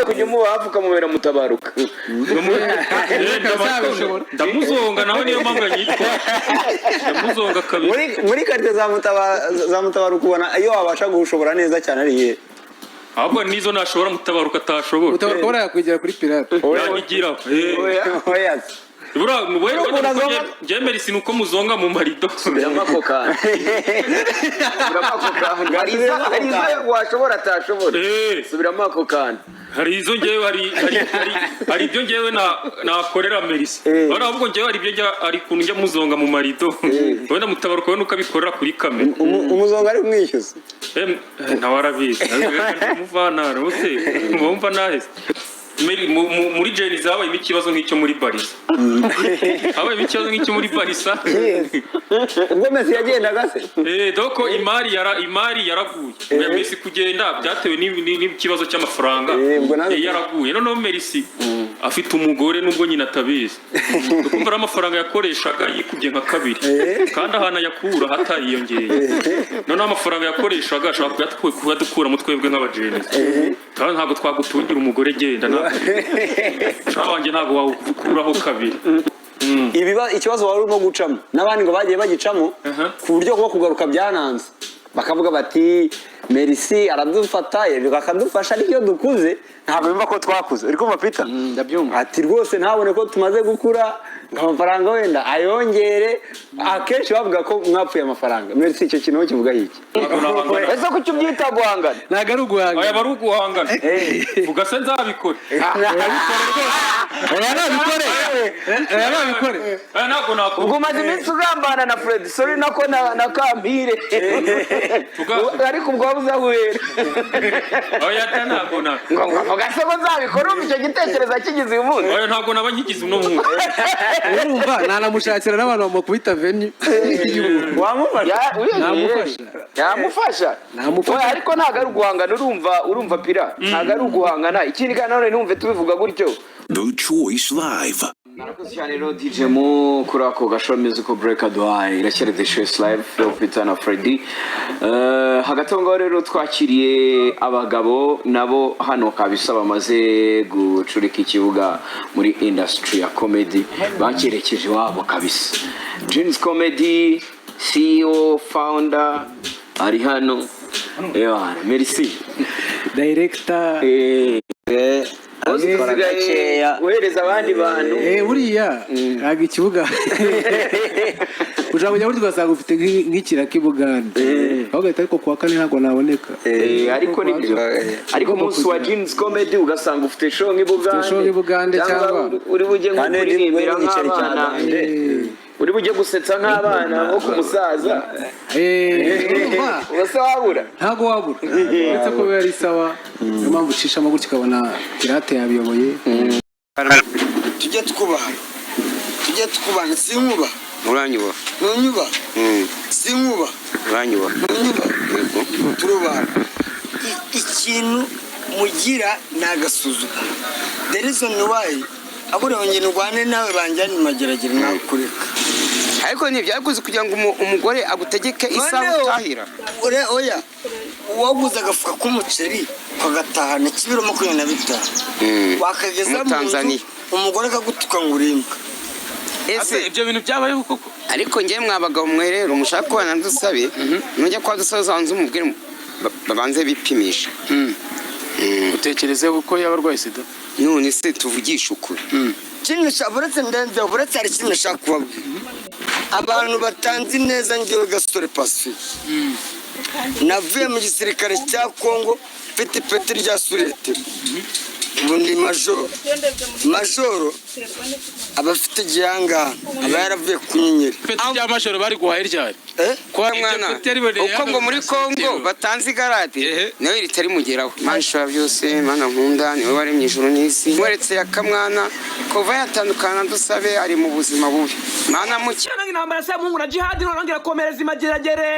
nawe kujya umuba hafi ukamubera mutabaruka ndamuzonga nawe niyo mpamvu yitwa ndamuzonga kabiri muri karite za mutabaruka ubona iyo wabasha gushobora neza cyane ari iyihe ahubwo nizo nashobora mutabaruka atashobora mutabaruka barayakwigera kuri pirate yanyigira Bura njemera isi nuko muzonga mu marido biramako kandi harizo washobora atashobora biramako kandi hari izo ngewe hari ibyo ngewe nakorera Merisi bari ahubwo ngewe hari ibyo ari kuntu njya muzonga mu marido wenda mutabaruka nuko abikorera kuri kamera umuzonga ari umwishyuza nawe arabizi umuvana rwose wumva naheze muri Jeni zabaye ikibazo nk'icyo muri Barisa habaye ikibazo nk'icyo muri Barisa ubwo Messi yagendaga se doko imari yaraguye ya Messi kugenda byatewe n'ikibazo cy'amafaranga yaraguye noneho Messi afite umugore nubwo nyina atabizi ukumva amafaranga yakoreshaga yikubye nka kabiri kandi ahana yakura hatayiyongeye noneho amafaranga yakoreshaga ashaka kuyadukura mu twebwe nk'abajeni kandi ntabwo twagutungira umugore genda wanjye ntabwo wawukuraho kabiri ikibazo wari urimo gucamo n'abandi ngo bagiye bagicamo ku buryo bwo kugaruka byananze bakavuga bati Merisi aradufata akadufasha ariko iyo dukuze ntabwo bimva ko twakuze uri kumva Peter ndabyumva ati rwose ntabone ko tumaze gukura amafaranga wenda ayongere akenshi bavuga ko mwapfuye amafaranga Merisi icyo kintu kivuga iki ese ko cyo byita guhangana ntago ari uguhangana aya bari uguhangana ugase nzabikore nabikore ntabwo nakora ubwo maze iminsi ugambana na Fred sorry nako na Kampire ariko ubwo wabuzahuera oya ntabwo ngo gase ko nzabikora icyo gitekerezo kigize uyu munsi oya ntabwo nabanyigize uno munsi urumva nanamushakira n'abantu bamukubita venue yamufasha ariko ntabwo ari uguhangana urumva Pira ntabwo ari uguhangana ikindi kandi none numve tubivuga gutyo The Choice Live. Narakoze cyane rero DJ Mo kuri ako gashow musical break aduhaye iracyari The Choice Live Phil Peter na Freddy hagati aho ngaho rero twakiriye abagabo nabo hano kabisa bamaze gucurika ikibuga muri industry ya comedy bakerekeje wabo kabisa Jeans Comedy CEO founder ari hano Merci director uhereza abandi bantu buriya ntabwo ikibuga ushobora kujya burya ugasanga ufite nk'ikiraka ibugande aho gahita ariko kuwa kane ntabwo naboneka ariko umunsi wa Jeans Comedy ugasanga ufite show nk'ibugande cyangwa uri bujye nko kuririmbira nk'abana uri bujye gusetsa nk'abana nko ku musaza ubase wabura ntabwo wabura uretse ko biba ari sawa niyo mpamvu ucishamo gutya ukabona pirate yabiyoboye tujye twubana sinkuba uranyuba ntunyuba sinkuba uranyuba ntunyuba turubana ikintu mugira ni agasuzuguro the reason why abura ngene rwane nawe banjyana mageragere nawe kureka ariko ntibyakuze kugira ngo umugore agutegeke isaha utahira oya waguze agafuka k'umuceri kagatahana kibiro 25 wakageza mu Tanzania umugore akagutuka ngo urimba ese ibyo bintu byabaye koko ariko ngiye mwabagabo mwe rero mushaka ko banandusabe nujya kwa dusoza hanze umubwire babanze bipimisha utekereze uko yabarwaye sida none se tuvugisha ukuri kimwe cyaburetse ndenze buretse ari kimwe shaka kubabwira abantu batanzi neza ngiye Gasore Pacifique navuye mu gisirikare cya Kongo mfite ipeti rya surete ubundi majoro abafite gihanga aba yaravuye ku nyenyeri ipeti rya majoro bari guhaye ryari kwa mwana uko ngo muri Kongo batanze igarade nawe ritari mugeraho manshwa byose mana nkunda niwe waremye ijuru n'isi mweretse yakamwana kuva yatandukana dusabe ari mu buzima bubi mana muke intambara se Mungu na jihad nongera komereza imageragere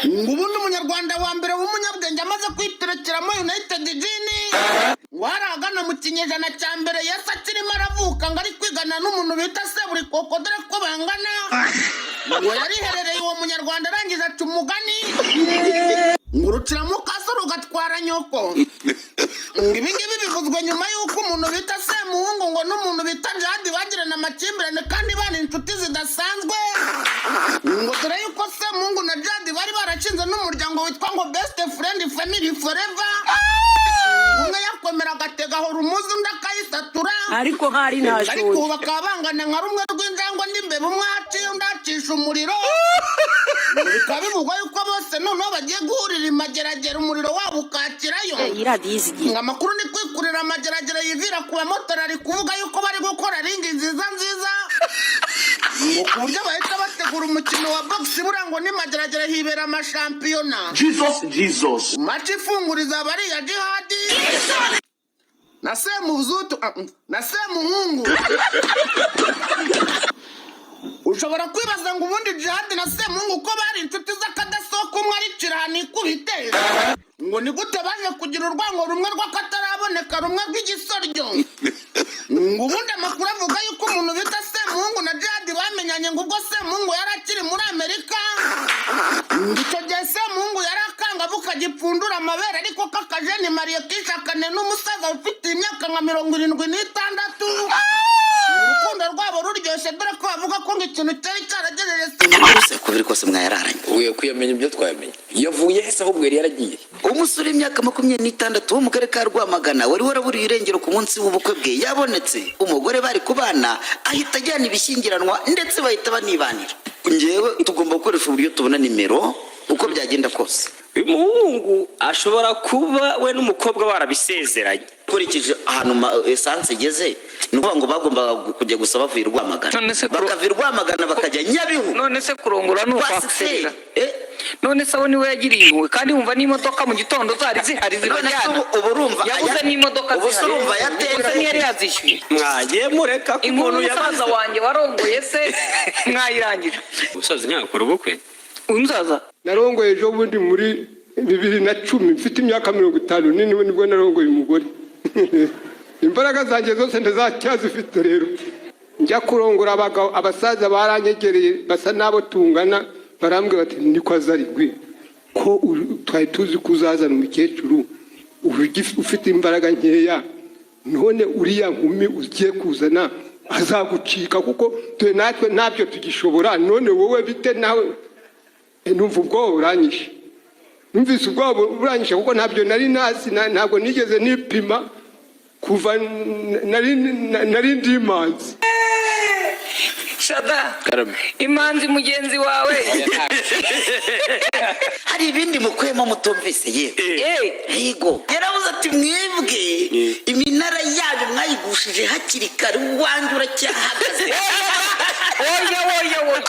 ngubundi umunyarwanda wa mbere w'umunyabwenge amaze kwiterekeramo United Gini waragana mu kinyejana cya mbere Yesu akirimo aravuka ngo ari kwigana n'umuntu bita Seburikoko dore ko bangana ngo yariherereye uwo munyarwanda arangije aca umugani ngurukira mu kaso rugatwara nyoko ibi ngibi bivuzwe nyuma y'uko umuntu bita Semuhungu ngo n'umuntu bita Jihad bagirana amakimbirane kandi bana inshuti zidasanzwe ngo dore yuko Semuhungu na Jihad bari barashinze n'umuryango witwa ngo Best Friend Family Forever umwe yakomera agatega aho rumuzi undi akayisatura ariko hari ntashoboye ariko bakaba bangana nka rumwe rw'injangwe n'imbeba umwe aciye undi acisha umuriro bikaba bivugwa yuko bose noneho bagiye guhurira imageragere umuriro wabo ukakirayo ngo amakuru ni kwikurira amageragere yivira ku bamotari ari kuvuga yuko bari gukora ringi nziza ngo ku buryo bahita bategura umukino wa box burango n'imageragere hibera amashampiyona Jesus. maci ifunguriza abari ya Jihad na Semuzutu na Semuhungu ushobora kwibaza ngo ubundi Jihad na Semuhungu ko bari inshuti z'akadasohoka umwe ari kirahani ikubite ngo ni gute baje kugira urwango rumwe rw'akataraboneka rumwe rw'igisoryo ngo ubundi amakuru avuga yuko umuntu bita Semuhungu na Jihad bamenyanye ngo ubwo Semuhungu yari akiri muri Amerika icyo gihe Semuhungu yari akangavu kagipfundura amabere ariko kakajeni mariye kishakane n'umusaza ufite imyaka nka 76 urukundo rwabo ruryoshye dore ko bavuga ko ngo ikintu cyari cyaragejeje Semuhungu kubiri kose mwayararanye uye kuyamenya ibyo twayamenye yavuye hese ahubwo yari yaragiye umusore imyaka 26 wo mu karere ka Rwamagana wari waraburiye irengero ku munsi w'ubukwe bwe yabonetse umugore bari kubana ahita ajyana ibishyingiranwa ndetse bahita banibanira ngewe tugomba gukoresha uburyo tubona nimero uko byagenda kose umuhungu ashobora kuba we n'umukobwa barabisezeranye kurikije ahantu essence igeze nuko ngo bagomba kujya gusaba bavuye Rwamagana bakavira Rwamagana bakajya Nyabihu none se kurongora n'ufaksera none se niwe yagiriye impuhwe kandi wumva n'imodoka mu gitondo zari zihari zibajyana uburumva yabuze n'imodoka uburumva yatetse ntiyari yazishyuye mwagiye mureka ko umuntu yabaza wanjye warongoye se mwayirangije umusaza ntiyakora ubukwe umusaza narongoye ejo bundi muri 2010 mfite imyaka 50 nibwo narongoye umugore imbaraga zanjye zose ndazacyazifite rero njya kurongora abasaza baranyegereye basa nabo tungana barambwira bati niko azarigwe ko twari tuzi kuzazana umukecuru ufite imbaraga nkeya none uriya nkumi ugiye kuzana azagucika kuko twe natwe ntabyo tugishobora none wowe bite nawe numva ubwoba buranyishe numvise ubwoba buranyishe kuko ntabyo nari nasi ntabwo nigeze nipima kuva nari ndi imanzi Shada imanzi mugenzi wawe hari ibindi mukwemo mutumvise yego yaravuze ati mwebwe iminara yayo mwayigushije hakiri kare uwanjye uracyahagaze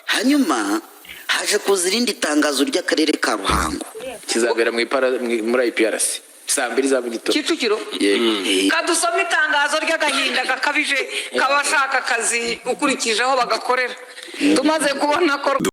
hanyuma haje kuza irindi tangazo ry'akarere ka Ruhango kizabera muri IPRC saa 2 za mugitondo Kicukiro kadusoma itangazo ry'agahinda gakabije kabashaka akazi ukurikije aho bagakorera tumaze kubona ko